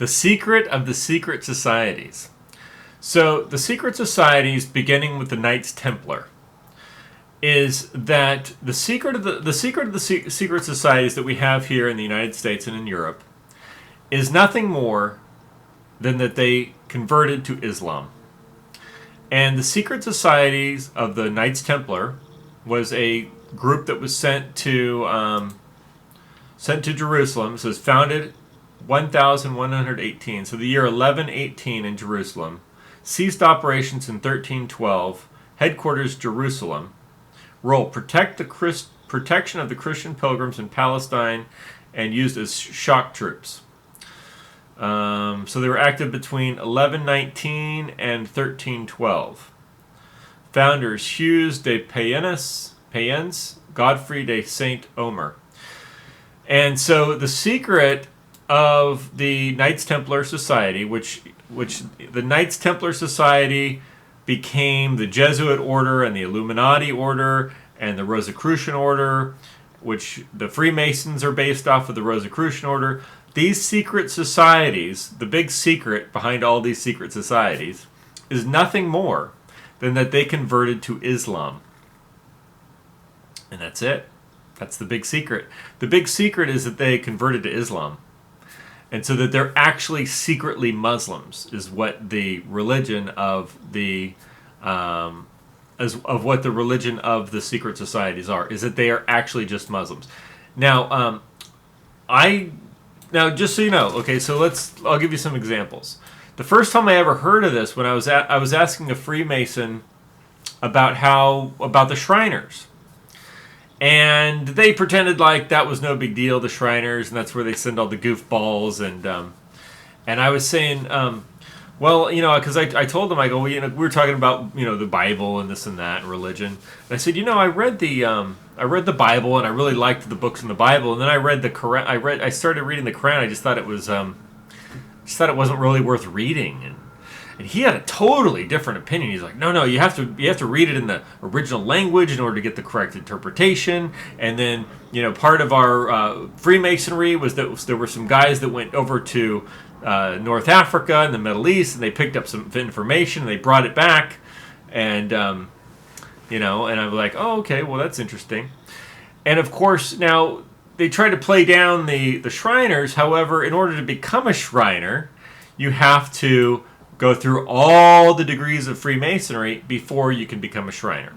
The secret of the secret societies. So, the secret societies, beginning with the Knights Templar, is that the secret societies that we have here in the United States and in Europe is nothing more than that they converted to Islam. And the secret societies of the Knights Templar was a group that was sent to Jerusalem. So it was founded 1118. So the year 1118 in Jerusalem. Ceased operations in 1312. Headquarters Jerusalem. Role: protection of the Christian pilgrims in Palestine, and used as shock troops. So they were active between 1119 and 1312. Founders: Hughes de Payens, Godfrey de Saint Omer. And so the secret of the Knights Templar Society, which the Knights Templar Society became the Jesuit order and the Illuminati order and the Rosicrucian order, which the Freemasons are based off of the Rosicrucian order. These secret societies, the big secret behind all these secret societies, is nothing more than that they converted to Islam. And that's it. That's the big secret. The big secret is that they converted to Islam. And so that they're actually secretly Muslims is what the religion of the what the religion of the secret societies are. Is that they are actually just Muslims. Now, just so you know, okay, so I'll give you some examples. The first time I ever heard of this, when I was asking a Freemason about the Shriners. And they pretended like that was no big deal, the Shriners, and that's where they send all the goofballs. And I was saying, well, because I told them, I go, well, we were talking about, the Bible and this and that and religion. And I said, I read the Bible and I really liked the books in the Bible. And then I read the Quran. I started reading the Quran. I just thought it wasn't really worth reading. And he had a totally different opinion. He's like, no, you have to read it in the original language in order to get the correct interpretation. And then, part of our Freemasonry was that there were some guys that went over to North Africa and the Middle East, and they picked up some information and they brought it back. And, and I'm like, oh, okay, well, that's interesting. And of course, now they try to play down the Shriners. However, in order to become a Shriner, you have to go through all the degrees of Freemasonry before you can become a Shriner.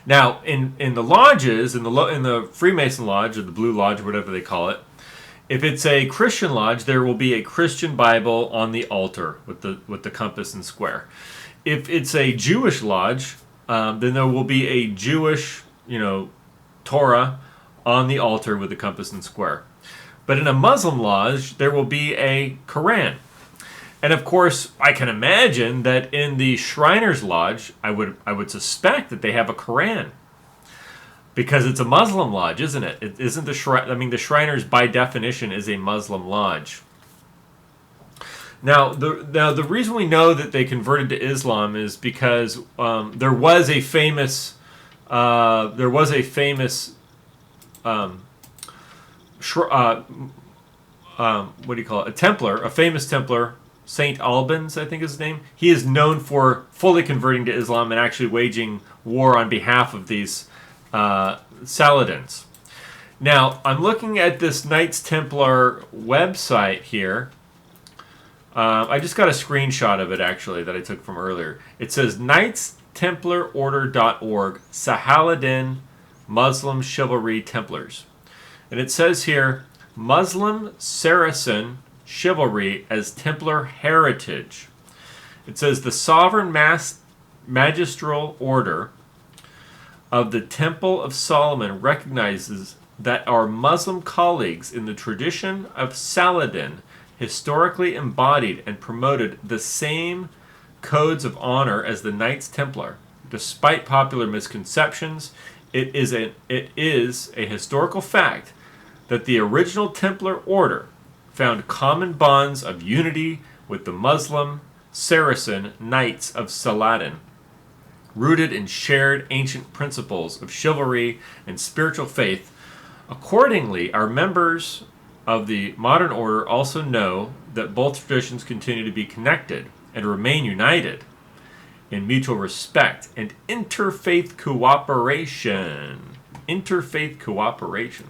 Now, in the lodges, in the Freemason Lodge or the Blue Lodge, whatever they call it, if it's a Christian lodge, there will be a Christian Bible on the altar with the compass and square. If it's a Jewish lodge, then there will be a Jewish, Torah on the altar with the compass and square. But in a Muslim lodge, there will be a Quran. And of course, I can imagine that in the Shriners Lodge, I would suspect that they have a Quran, because it's a Muslim lodge, isn't it? It isn't the Shriners by definition is a Muslim lodge. Now, the reason we know that they converted to Islam is because there was a famous what do you call it? A Templar, a famous Templar. Saint Albans, I think is his name. He is known for fully converting to Islam and actually waging war on behalf of these Saladins. Now, I'm looking at this Knights Templar website here. I just got a screenshot of it, actually, that I took from earlier. It says KnightsTemplarOrder.org, Sahaladin Muslim Chivalry Templars. And it says here, Muslim Saracen Chivalry as Templar heritage. It says the sovereign magistral order of the Temple of Solomon recognizes that our Muslim colleagues in the tradition of Saladin historically embodied and promoted the same codes of honor as the Knights Templar. Despite popular misconceptions, it is a historical fact that the original Templar order found common bonds of unity with the Muslim Saracen Knights of Saladin, rooted in shared ancient principles of chivalry and spiritual faith. Accordingly, our members of the modern order also know that both traditions continue to be connected and remain united in mutual respect and interfaith cooperation. Interfaith cooperation.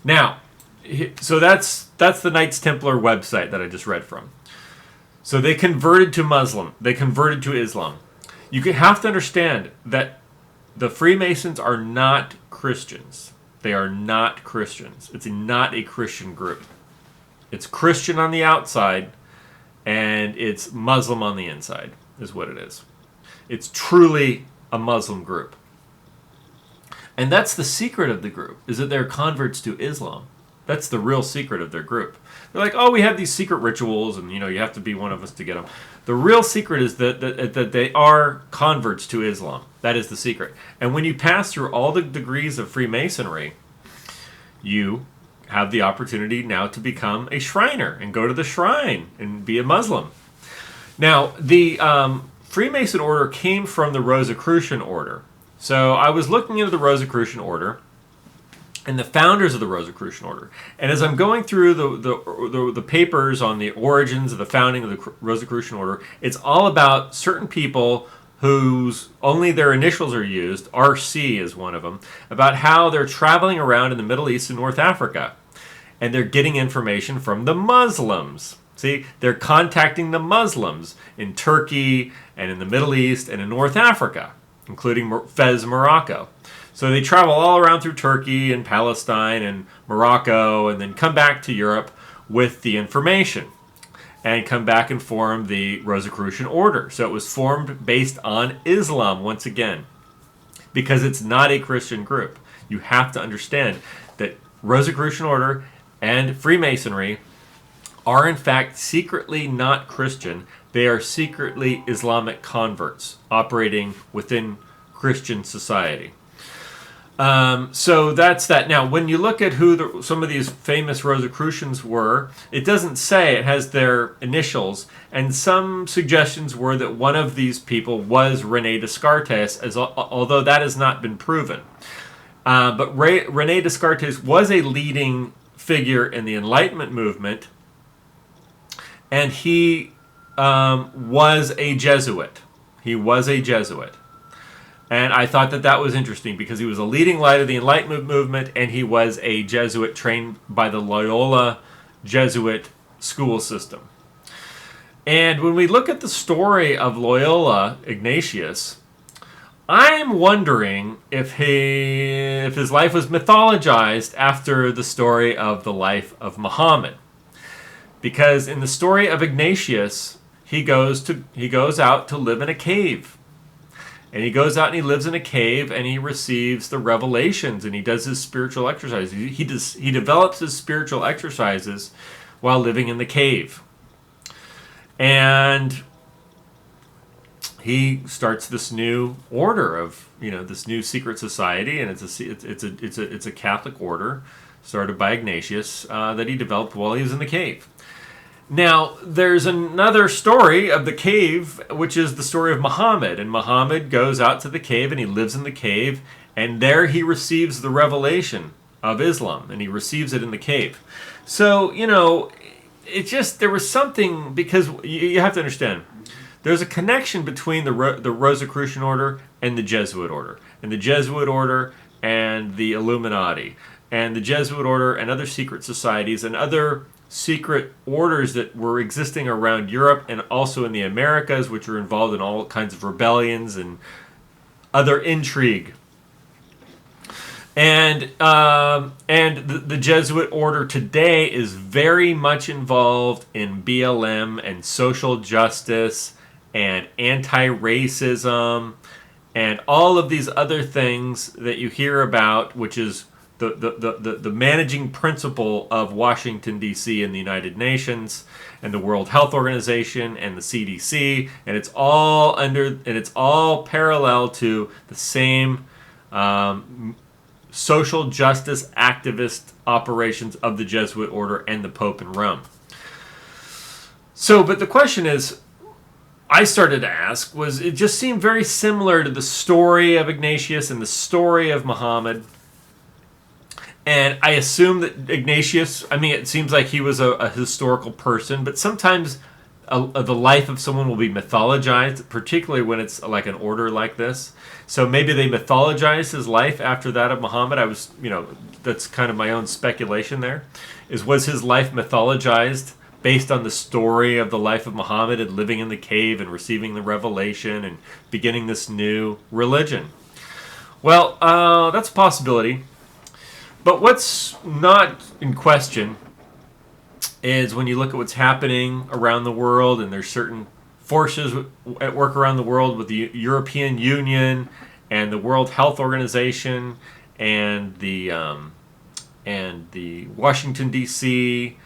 Now, so that's the Knights Templar website that I just read from. So they converted to Muslim. They converted to Islam. You have to understand that the Freemasons are not Christians. They are not Christians. It's not a Christian group. It's Christian on the outside, and it's Muslim on the inside, is what it is. It's truly a Muslim group. And that's the secret of the group, is that they're converts to Islam. That's the real secret of their group. They're like, oh, we have these secret rituals, and you have to be one of us to get them. The real secret is that they are converts to Islam. That is the secret. And when you pass through all the degrees of Freemasonry, you have the opportunity now to become a Shriner and go to the shrine and be a Muslim. Now, the Freemason order came from the Rosicrucian order. So I was looking into the Rosicrucian order and the founders of the Rosicrucian order. And as I'm going through the papers on the origins of the founding of the Rosicrucian order, it's all about certain people whose only their initials are used. RC is one of them, about how they're traveling around in the Middle East and North Africa. And they're getting information from the Muslims. See, they're contacting the Muslims in Turkey and in the Middle East and in North Africa, including Fez, Morocco. So they travel all around through Turkey and Palestine and Morocco and then come back to Europe with the information and come back and form the Rosicrucian order. So it was formed based on Islam once again, because it's not a Christian group. You have to understand that Rosicrucian order and Freemasonry are in fact secretly not Christian. They are secretly Islamic converts operating within Christian society. So that's that. Now, when you look at who some of these famous Rosicrucians were, it doesn't say. It has their initials. And some suggestions were that one of these people was René Descartes, although that has not been proven. But René Descartes was a leading figure in the Enlightenment movement, and he was a Jesuit. He was a Jesuit. And I thought that was interesting because he was a leading light of the Enlightenment movement, and he was a Jesuit trained by the Loyola Jesuit school system. And when we look at the story of Loyola Ignatius, I'm wondering if his life was mythologized after the story of the life of Muhammad. Because in the story of Ignatius, he goes out to live in a cave. And he goes out and he lives in a cave and he receives the revelations and he does his spiritual exercises. He develops his spiritual exercises while living in the cave. And he starts this new order of, this new secret society, and it's a Catholic order started by Ignatius that he developed while he was in the cave. Now, there's another story of the cave, which is the story of Muhammad. And Muhammad goes out to the cave and he lives in the cave. And there he receives the revelation of Islam. And he receives it in the cave. So, there was something, because you have to understand, there's a connection between the Rosicrucian order and the Jesuit order. And the Jesuit order and the Illuminati. And the Jesuit order and other secret societies and other secret orders that were existing around Europe and also in the Americas, which were involved in all kinds of rebellions and other intrigue. And the Jesuit order today is very much involved in BLM and social justice and anti-racism and all of these other things that you hear about, which is the managing principle of Washington, D.C. and the United Nations and the World Health Organization and the CDC, and it's all parallel to the same social justice activist operations of the Jesuit order and the Pope in Rome. So, but the question is, I started to ask, it just seemed very similar to the story of Ignatius and the story of Muhammad. And I assume that Ignatius, I mean, it seems like he was a historical person, but sometimes the life of someone will be mythologized, particularly when it's like an order like this. So maybe they mythologized his life after that of Muhammad. That's kind of my own speculation there. Was his life mythologized based on the story of the life of Muhammad and living in the cave and receiving the revelation and beginning this new religion? Well, that's a possibility. But what's not in question is when you look at what's happening around the world, and there's certain forces at work around the world with the European Union and the World Health Organization and the Washington D.C.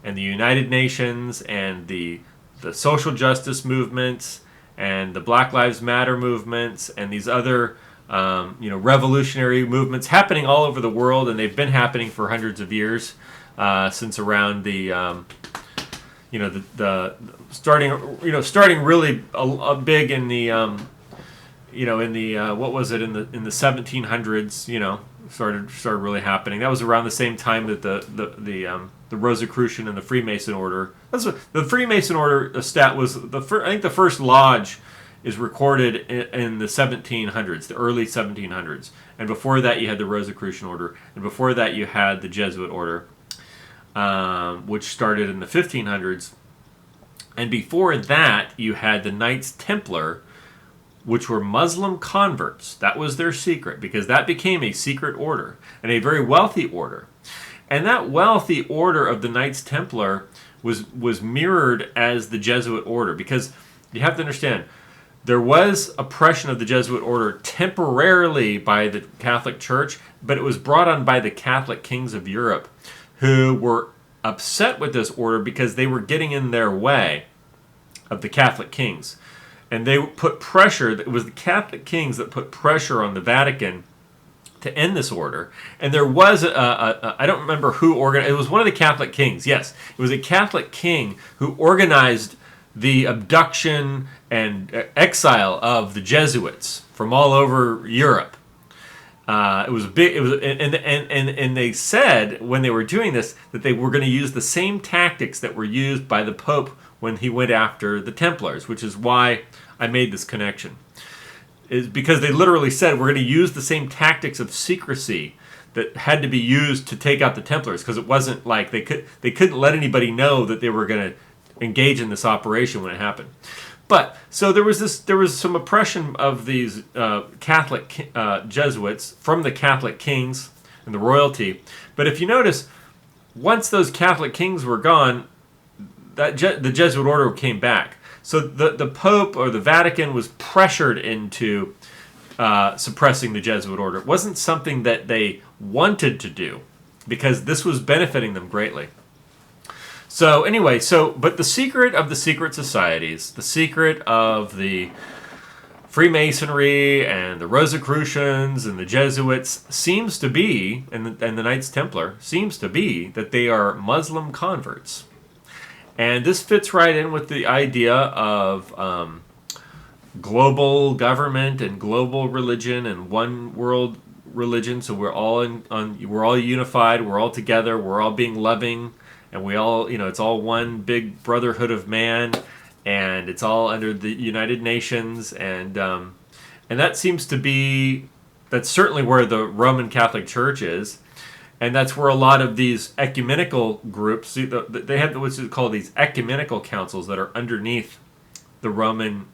and the United Nations and the social justice movements and the Black Lives Matter movements and these other revolutionary movements happening all over the world, and they've been happening for hundreds of years, since around the starting really big in the what was it in the 1700s, started really happening. That was around the same time that the Rosicrucian and the Freemason order. The Freemason order was I think the first lodge is recorded in the 1700s, the early 1700s. And before that, you had the Rosicrucian order. And before that, you had the Jesuit order, which started in the 1500s. And before that, you had the Knights Templar, which were Muslim converts. That was their secret, because that became a secret order, and a very wealthy order. And that wealthy order of the Knights Templar was mirrored as the Jesuit order, because you have to understand, there was oppression of the Jesuit order temporarily by the Catholic Church, but it was brought on by the Catholic kings of Europe, who were upset with this order because they were getting in their way of the Catholic kings. And they put pressure, it was the Catholic kings that put pressure on the Vatican to end this order. And there was, I don't remember who organized, it was one of the Catholic kings, yes. It was a Catholic king who organized the abduction and exile of the Jesuits from all over Europe. It was a big. It was, and they said when they were doing this that they were going to use the same tactics that were used by the Pope when he went after the Templars, which is why I made this connection. Is because they literally said we're going to use the same tactics of secrecy that had to be used to take out the Templars, because it wasn't like they couldn't let anybody know that they were going to engage in this operation when it happened. But so there was some oppression of these Catholic Jesuits from the Catholic kings and the royalty. But if you notice, once those Catholic kings were gone, the Jesuit order came back. So the Pope or the Vatican was pressured into suppressing the Jesuit order. It wasn't something that they wanted to do, because this was benefiting them greatly. So anyway, but the secret of the secret societies, the secret of the Freemasonry and the Rosicrucians and the Jesuits seems to be, and the Knights Templar, seems to be that they are Muslim converts. And this fits right in with the idea of global government and global religion and one world religion. So we're all unified, we're all together, we're all being loving. And we all, it's all one big brotherhood of man, and it's all under the United Nations, and that seems to be, that's certainly where the Roman Catholic Church is, and that's where a lot of these ecumenical groups, they have what's called these ecumenical councils that are underneath the Roman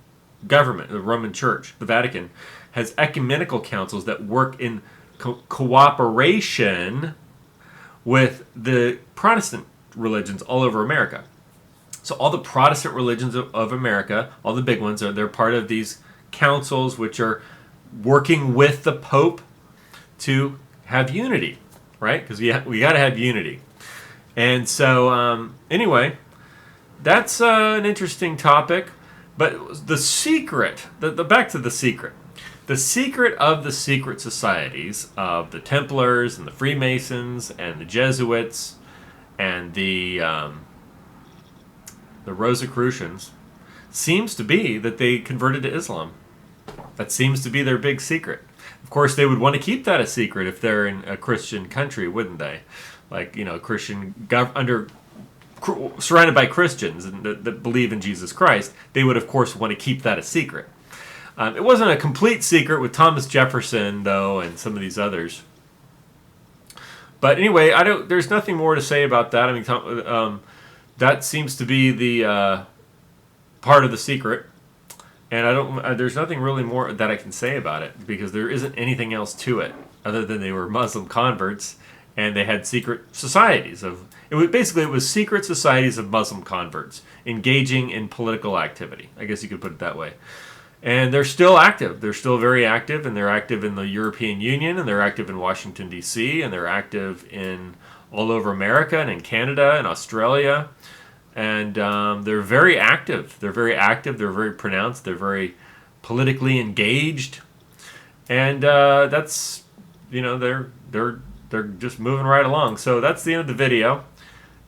government, the Roman Church. The Vatican has ecumenical councils that work in cooperation with the Protestant religions all over America. So all the Protestant religions of America, all the big ones, they're part of these councils, which are working with the Pope to have unity, right? Because we got to have unity. And so anyway, that's an interesting topic. But the secret, back to the secret. The secret of the secret societies of the Templars and the Freemasons and the Jesuits and the Rosicrucians seems to be that they converted to Islam. That seems to be their big secret. Of course, they would want to keep that a secret if they're in a Christian country, wouldn't they? Like, surrounded by Christians that believe in Jesus Christ, they would, of course, want to keep that a secret. It wasn't a complete secret with Thomas Jefferson, though, and some of these others. But anyway, there's nothing more to say about that. I mean, that seems to be the part of the secret, and there's nothing really more that I can say about it because there isn't anything else to it other than they were Muslim converts and they had secret societies of. It was secret societies of Muslim converts engaging in political activity. I guess you could put it that way. And they're still active. They're still very active, and they're active in the European Union, and they're active in Washington, D.C., and they're active in all over America and in Canada and Australia. And they're very active. They're very active. They're very pronounced. They're very politically engaged. And that's, they're just moving right along. So that's the end of the video,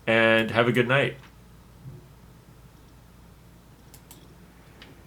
and have a good night.